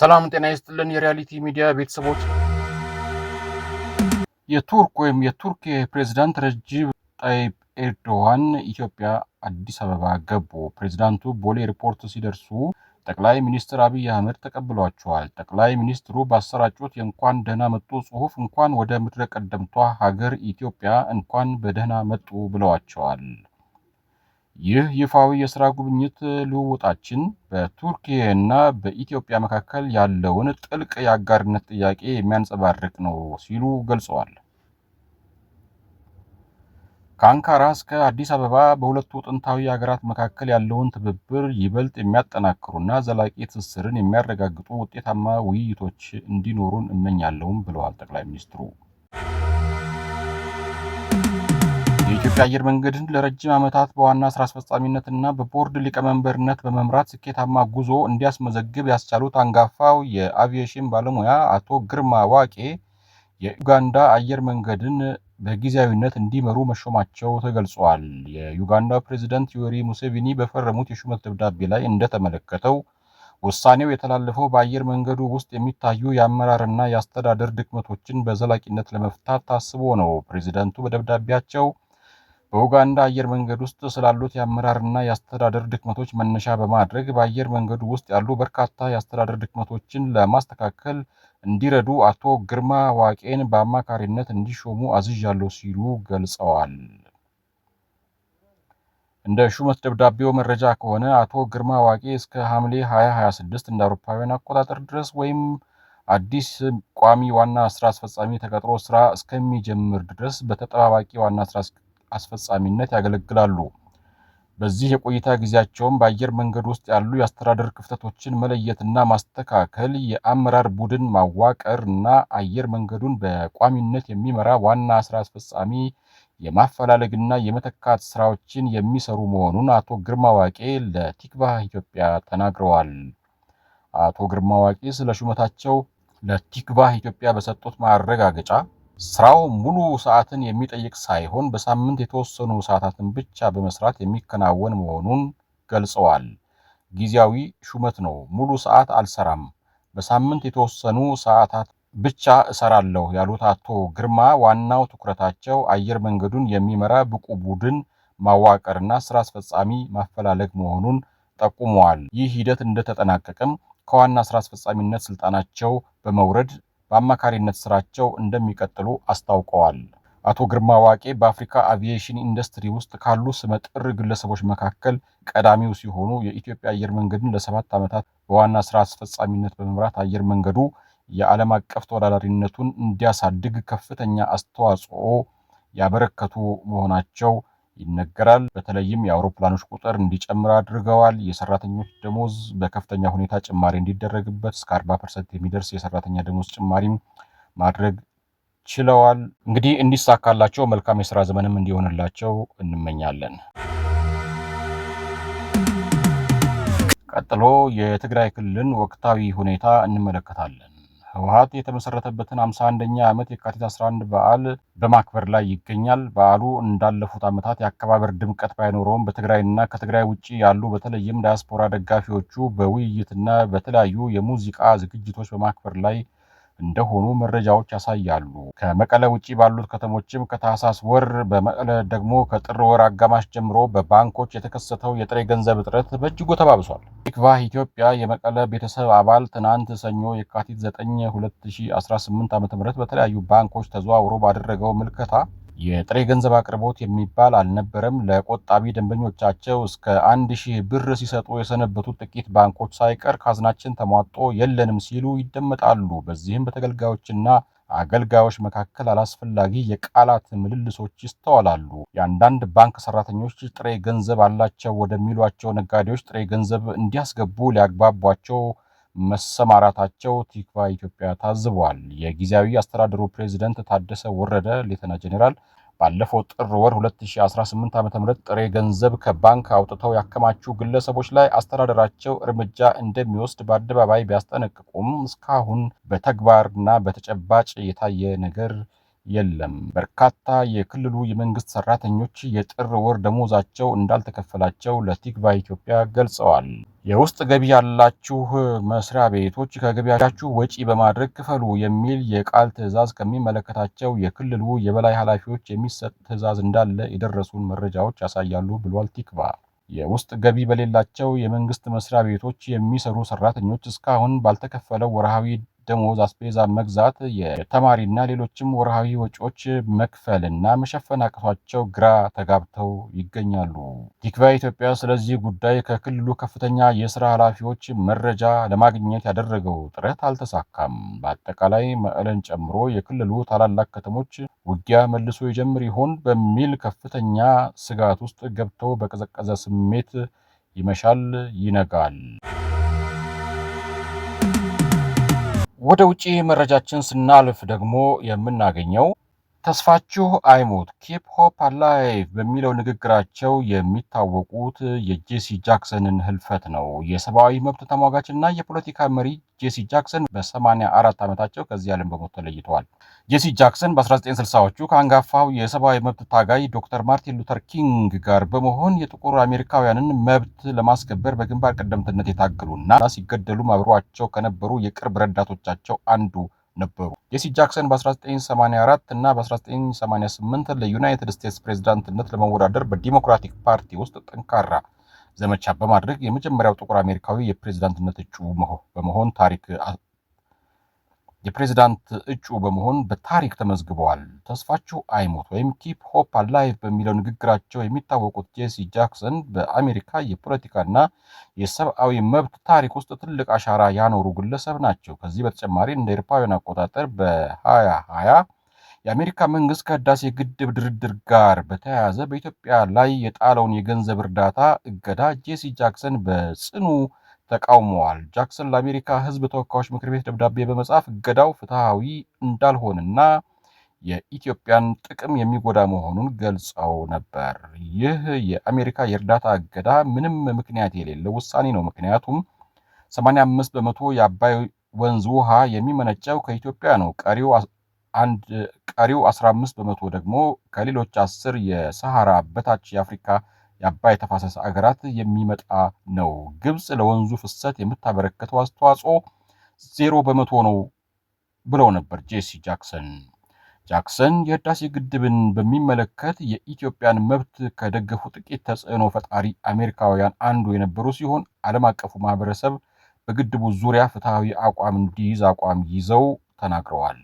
ሰላም ጤና ይስጥልን የሪያሊቲ ሚዲያ ቤተሰቦች። የቱርክ ፕሬዝዳንት ረጅብ ጣይብ ኤርዶዋን ኢትዮጵያ አዲስ አበባ ገቡ። ፕሬዝዳንቱ ቦሌ ኤርፖርት ሲደርሱ ጠቅላይ ሚኒስትር አብይ አህመድ ተቀብሏቸዋል። ጠቅላይ ሚኒስትሩ ባሰራጩት የእንኳን ደህና መጡ ጽሑፍ እንኳን ወደ ምድረ ቀደምቷ ሀገር ኢትዮጵያ እንኳን በደህና መጡ ብለዋቸዋል። ይህ ይፋዊ የሥራ ጉብኝት ልውውጣችን በቱርክና በኢትዮጵያ መካከል ያለውን ጥልቅ የአጋርነት ጥያቄ የሚያንጸባርቅ ነው ሲሉ ገልጸዋል። ከአንካራ እስከ አዲስ አበባ በሁለቱ ጥንታዊ ሀገራት መካከል ያለውን ትብብር ይበልጥ የሚያጠናክሩና ዘላቂ ትስስርን የሚያረጋግጡ ውጤታማ ውይይቶች እንዲኖሩን እመኛለሁም ብለዋል ጠቅላይ ሚኒስትሩ። የኢትዮጵያ አየር መንገድን ለረጅም ዓመታት በዋና ስራ አስፈጻሚነትና በቦርድ ሊቀመንበርነት በመምራት ስኬታማ ጉዞ እንዲያስመዘግብ ያስቻሉት አንጋፋው የአቪዬሽን ባለሙያ አቶ ግርማ ዋቄ የዩጋንዳ አየር መንገድን በጊዜያዊነት እንዲመሩ መሾማቸው ተገልጿል። የዩጋንዳው ፕሬዝዳንት ዮዌሪ ሙሴቪኒ በፈረሙት የሹመት ደብዳቤ ላይ እንደተመለከተው ውሳኔው የተላለፈው በአየር መንገዱ ውስጥ የሚታዩ የአመራርና የአስተዳደር ድክመቶችን በዘላቂነት ለመፍታት ታስቦ ነው። ፕሬዝዳንቱ በደብዳቤያቸው በኡጋንዳ አየር መንገድ ውስጥ ስላሉት የአመራርና የአስተዳደር ድክመቶች መነሻ በማድረግ በአየር መንገዱ ውስጥ ያሉ በርካታ የአስተዳደር ድክመቶችን ለማስተካከል እንዲረዱ አቶ ግርማ ዋቄን በአማካሪነት እንዲሾሙ አዝዣለሁ ሲሉ ገልጸዋል። እንደ ሹመት ደብዳቤው መረጃ ከሆነ አቶ ግርማ ዋቄ እስከ ሐምሌ 2026 እንደ አውሮፓውያን አቆጣጠር ድረስ ወይም አዲስ ቋሚ ዋና ስራ አስፈጻሚ ተቀጥሮ ስራ እስከሚጀምር ድረስ በተጠባባቂ ዋና ስራ አስፈጻሚነት ያገለግላሉ። በዚህ የቆይታ ጊዜያቸውም በአየር መንገድ ውስጥ ያሉ የአስተዳደር ክፍተቶችን መለየትና ማስተካከል፣ የአመራር ቡድን ማዋቀር እና አየር መንገዱን በቋሚነት የሚመራ ዋና ስራ አስፈጻሚ የማፈላለግና የመተካት ስራዎችን የሚሰሩ መሆኑን አቶ ግርማ ዋቄ ለቲክቫህ ኢትዮጵያ ተናግረዋል። አቶ ግርማ ዋቄ ስለ ሹመታቸው ለቲክቫህ ኢትዮጵያ በሰጡት ማረጋገጫ ስራው ሙሉ ሰዓትን የሚጠይቅ ሳይሆን በሳምንት የተወሰኑ ሰዓታትን ብቻ በመስራት የሚከናወን መሆኑን ገልጸዋል። ጊዜያዊ ሹመት ነው፣ ሙሉ ሰዓት አልሰራም፣ በሳምንት የተወሰኑ ሰዓታት ብቻ እሰራለሁ ያሉት አቶ ግርማ ዋናው ትኩረታቸው አየር መንገዱን የሚመራ ብቁ ቡድን ማዋቀርና ስራ አስፈጻሚ ማፈላለግ መሆኑን ጠቁመዋል። ይህ ሂደት እንደተጠናቀቀም ከዋና ስራ አስፈጻሚነት ስልጣናቸው በመውረድ በአማካሪነት ስራቸው እንደሚቀጥሉ አስታውቀዋል። አቶ ግርማ ዋቄ በአፍሪካ አቪዬሽን ኢንዱስትሪ ውስጥ ካሉ ስመጥር ግለሰቦች መካከል ቀዳሚው ሲሆኑ የኢትዮጵያ አየር መንገድን ለ7 ዓመታት በዋና ስራ አስፈጻሚነት በመምራት አየር መንገዱ የዓለም አቀፍ ተወዳዳሪነቱን እንዲያሳድግ ከፍተኛ አስተዋጽኦ ያበረከቱ መሆናቸው ይነገራል። በተለይም የአውሮፕላኖች ቁጥር እንዲጨምር አድርገዋል። የሰራተኞች ደሞዝ በከፍተኛ ሁኔታ ጭማሪ እንዲደረግበት እስከ 40% የሚደርስ የሰራተኛ ደሞዝ ጭማሪም ማድረግ ችለዋል። እንግዲህ እንዲሳካላቸው መልካም የስራ ዘመንም እንዲሆንላቸው እንመኛለን። ቀጥሎ የትግራይ ክልልን ወቅታዊ ሁኔታ እንመለከታለን። ህወሓት የተመሰረተበትን 51ኛ ዓመት የካቲት 11 በዓል በማክበር ላይ ይገኛል። በዓሉ እንዳለፉት ዓመታት የአከባበር ድምቀት ባይኖረውም በትግራይና ከትግራይ ውጪ ያሉ በተለይም ዳያስፖራ ደጋፊዎቹ በውይይትና በተለያዩ የሙዚቃ ዝግጅቶች በማክበር ላይ እንደሆኑ መረጃዎች ያሳያሉ። ከመቀለ ውጪ ባሉት ከተሞችም ከታህሳስ ወር በመቀለ ደግሞ ከጥር ወር አጋማሽ ጀምሮ በባንኮች የተከሰተው የጥሬ ገንዘብ እጥረት በእጅጉ ተባብሷል። ቲክቫህ ኢትዮጵያ የመቀለ ቤተሰብ አባል ትናንት ሰኞ የካቲት 9 2018 ዓ.ም በተለያዩ ባንኮች ተዘዋውሮ ባደረገው ምልከታ የጥሬ ገንዘብ አቅርቦት የሚባል አልነበረም። ለቆጣቢ ደንበኞቻቸው እስከ 1000 ብር ሲሰጡ የሰነበቱት ጥቂት ባንኮች ሳይቀር ካዝናችን ተሟጦ የለንም ሲሉ ይደመጣሉ። በዚህም በተገልጋዮችና አገልጋዮች መካከል አላስፈላጊ የቃላት ምልልሶች ይስተዋላሉ። የአንዳንድ ባንክ ሰራተኞች ጥሬ ገንዘብ አላቸው ወደሚሏቸው ነጋዴዎች ጥሬ ገንዘብ እንዲያስገቡ ሊያግባቧቸው መሰማራታቸው ቲክቫህ ኢትዮጵያ ታዝቧል። የጊዜያዊ አስተዳደሩ ፕሬዝዳንት ታደሰ ወረደ ሌተና ጄኔራል ባለፈው ጥር ወር 2018 ዓ.ም ጥሬ ገንዘብ ከባንክ አውጥተው ያከማቹ ግለሰቦች ላይ አስተዳደራቸው እርምጃ እንደሚወስድ በአደባባይ ቢያስጠነቅቁም እስካሁን በተግባርና በተጨባጭ የታየ ነገር የለም። በርካታ የክልሉ የመንግስት ሰራተኞች የጥር ወር ደሞዛቸው እንዳልተከፈላቸው ለቲክቫ ኢትዮጵያ ገልጸዋል። የውስጥ ገቢ ያላችሁ መስሪያ ቤቶች ከገቢያችሁ ወጪ በማድረግ ክፈሉ የሚል የቃል ትዕዛዝ ከሚመለከታቸው የክልሉ የበላይ ኃላፊዎች የሚሰጥ ትዕዛዝ እንዳለ የደረሱን መረጃዎች ያሳያሉ ብሏል ቲክቫ። የውስጥ ገቢ በሌላቸው የመንግስት መስሪያ ቤቶች የሚሰሩ ሰራተኞች እስካሁን ባልተከፈለው ወርሃዊ ደሞዝ አስቤዛ መግዛት፣ የተማሪና ሌሎችም ወርሃዊ ወጪዎች መክፈልና መሸፈን አቅቷቸው ግራ ተጋብተው ይገኛሉ። ቲክቫ ኢትዮጵያ ስለዚህ ጉዳይ ከክልሉ ከፍተኛ የስራ ኃላፊዎች መረጃ ለማግኘት ያደረገው ጥረት አልተሳካም። በአጠቃላይ መቀለን ጨምሮ የክልሉ ታላላቅ ከተሞች ውጊያ መልሶ ይጀምር ይሆን በሚል ከፍተኛ ስጋት ውስጥ ገብተው በቀዘቀዘ ስሜት ይመሻል ይነጋል። ወደ ውጪ መረጃችን ስናልፍ ደግሞ የምናገኘው ተስፋችሁ አይሙት ኪፕ ሆፕ አላይቭ በሚለው ንግግራቸው የሚታወቁት የጄሲ ጃክሰንን ህልፈት ነው። የሰብአዊ መብት ተሟጋችና የፖለቲካ መሪ ጄሲ ጃክሰን በ84 ዓመታቸው ከዚህ ዓለም በሞት ተለይተዋል። ጄሲ ጃክሰን በ1960ዎቹ ከአንጋፋው የሰብአዊ መብት ታጋይ ዶክተር ማርቲን ሉተር ኪንግ ጋር በመሆን የጥቁር አሜሪካውያንን መብት ለማስከበር በግንባር ቀደምትነት የታገሉና ሲገደሉ አብሯቸው ከነበሩ የቅርብ ረዳቶቻቸው አንዱ ነበሩ። ጄሲ ጃክሰን በ1984 እና በ1988 ለዩናይትድ ስቴትስ ፕሬዝዳንትነት ለመወዳደር በዲሞክራቲክ ፓርቲ ውስጥ ጠንካራ ዘመቻ በማድረግ የመጀመሪያው ጥቁር አሜሪካዊ የፕሬዝዳንትነት እጩ በመሆን በታሪክ ተመዝግበዋል። ተስፋችሁ አይሞት ወይም ኪፕ ሆፕ አላይቭ በሚለው ንግግራቸው የሚታወቁት ጄሲ ጃክሰን በአሜሪካ የፖለቲካና የሰብአዊ መብት ታሪክ ውስጥ ትልቅ አሻራ ያኖሩ ግለሰብ ናቸው። ከዚህ በተጨማሪ እንደ አውሮፓውያን አቆጣጠር በ2020 የአሜሪካ መንግስት ከህዳሴ ግድብ ድርድር ጋር በተያያዘ በኢትዮጵያ ላይ የጣለውን የገንዘብ እርዳታ እገዳ ጄሲ ጃክሰን በጽኑ ተቃውመዋል። ጃክሰን ለአሜሪካ ህዝብ ተወካዮች ምክር ቤት ደብዳቤ በመጻፍ እገዳው ፍትሐዊ እንዳልሆነና የኢትዮጵያን ጥቅም የሚጎዳ መሆኑን ገልጸው ነበር። ይህ የአሜሪካ የእርዳታ እገዳ ምንም ምክንያት የሌለው ውሳኔ ነው። ምክንያቱም 85 በመቶ የአባይ ወንዝ ውሃ የሚመነጨው ከኢትዮጵያ ነው። ቀሪው 15 በመቶ ደግሞ ከሌሎች 10 የሰሃራ በታች የአፍሪካ የአባይ ተፋሰስ አገራት የሚመጣ ነው። ግብጽ ለወንዙ ፍሰት የምታበረከተው አስተዋጽኦ 0% ነው ብለው ነበር ጄሲ ጃክሰን። ጃክሰን የህዳሴ ግድብን በሚመለከት የኢትዮጵያን መብት ከደገፉ ጥቂት ተጽዕኖ ፈጣሪ አሜሪካውያን አንዱ የነበሩ ሲሆን ዓለም አቀፉ ማህበረሰብ በግድቡ ዙሪያ ፍትሐዊ አቋም እንዲይዝ አቋም ይዘው ተናግረዋል።